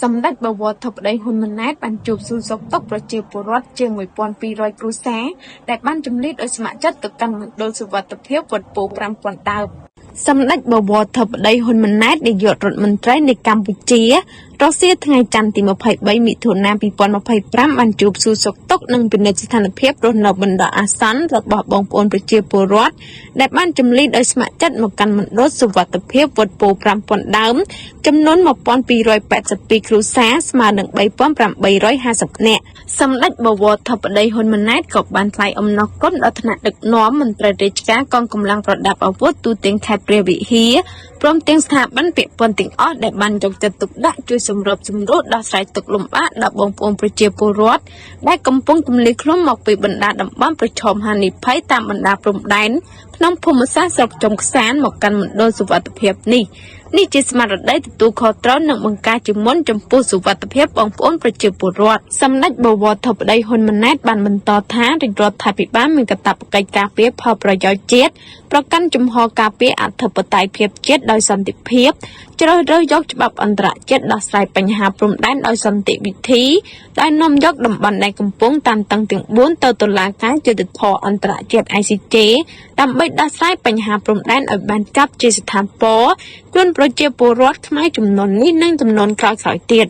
សម្ដេចបវរធិបតីហ៊ុនម៉ាណែតបានជួបសួរសុខទុក្ខប្រជាពលរដ្ឋជាង 1,200 គ្រួសារដែលបានជម្លៀសដោយស្ម័គ្រចិត្តទៅកាន់មណ្ឌលសុវត្ថិភាពវត្តពោធិ៍ 5,000 ដើមសម្ដេចបវរធិបតីហ៊ុនម៉ាណែតនាយករដ្ឋមន្ត្រីនៃកម្ពុជារសៀលថ្ងៃច័ន្ទទី 23 មិថុនា 2025 បានជួបសួរសុខទុក្ខនិងពិនិត្យស្ថានភាពរស់នៅបណ្ដោះអាសន្នរបស់បងប្អូនប្រជាពលរដ្ឋដែលបានជម្លៀសដោយស្ម័គ្រចិត្តមកកាន់មណ្ឌលសុវត្ថិភាពវត្តពោធិ៍ 5,000 ដើមចំនួន 1,282 គ្រួសារស្មើនឹង 3,850 នាក់សម្ដេចបវរធិបតីហ៊ុនម៉ាណែតក៏បានថ្លែងអំណរគុណដល់ថ្នាក់ដឹកនាំមន្ត្រីរាជការកងកម្លាំងប្រដាប់អាវុធទូទាំងខេត្តព្រះវិហារព្រមទាំងស្ថាប័នពាក់ព័ន្ធទាំងអស់ដែលបានយកចិត្តទុកដាក់ជួយសម្របសម្រួលដោះស្រាយទុក្ខលំបាកដល់បងប្អូនប្រជាពលរដ្ឋដែលកំពុងទម្លាក់ខ្លួនមកពីបណ្ដាតំបន់ប្រឈមហានិភ័យតាមបណ្ដាព្រំដែនក្នុងភូមិសាស្ត្រស្រុកចំខ្សានមកកាន់មណ្ឌលសុវត្ថិភាពនេះជាស្មារតីទទួលខុសត្រូវនិងបង្ការជាមុនចំពោះសុវត្ថិភាពបងប្អូនប្រជាពលរដ្ឋសម្ដេចបវរធិបតីហ៊ុនម៉ាណែតបានបន្តថារាជរដ្ឋាភិបាលមានកាតព្វកិច្ចការពារផលប្រយោជន៍ជាតិប្រកាន់ជំហរការពារអធិបតេយ្យភាពជាតិដោយសន្តិភាពជ្រើសរើសយកច្បាប់អន្តរជាតិដោះស្រាយបញ្ហាព្រំដែនដោយសន្តិវិធីដោយនាំយកតំបន់ដែលកំពុងតានតឹងទាំង4ទៅតុលាការយុត្តិធម៌អន្តរជាតិ ICJ ដើម្បីដោះស្រាយបញ្ហាព្រំដែនឲ្យបានចប់ជាស្ថាពរជូនប្រជាពលរដ្ឋខ្មែរចំនួននេះនិងចំនួនក្រោយៗទៀត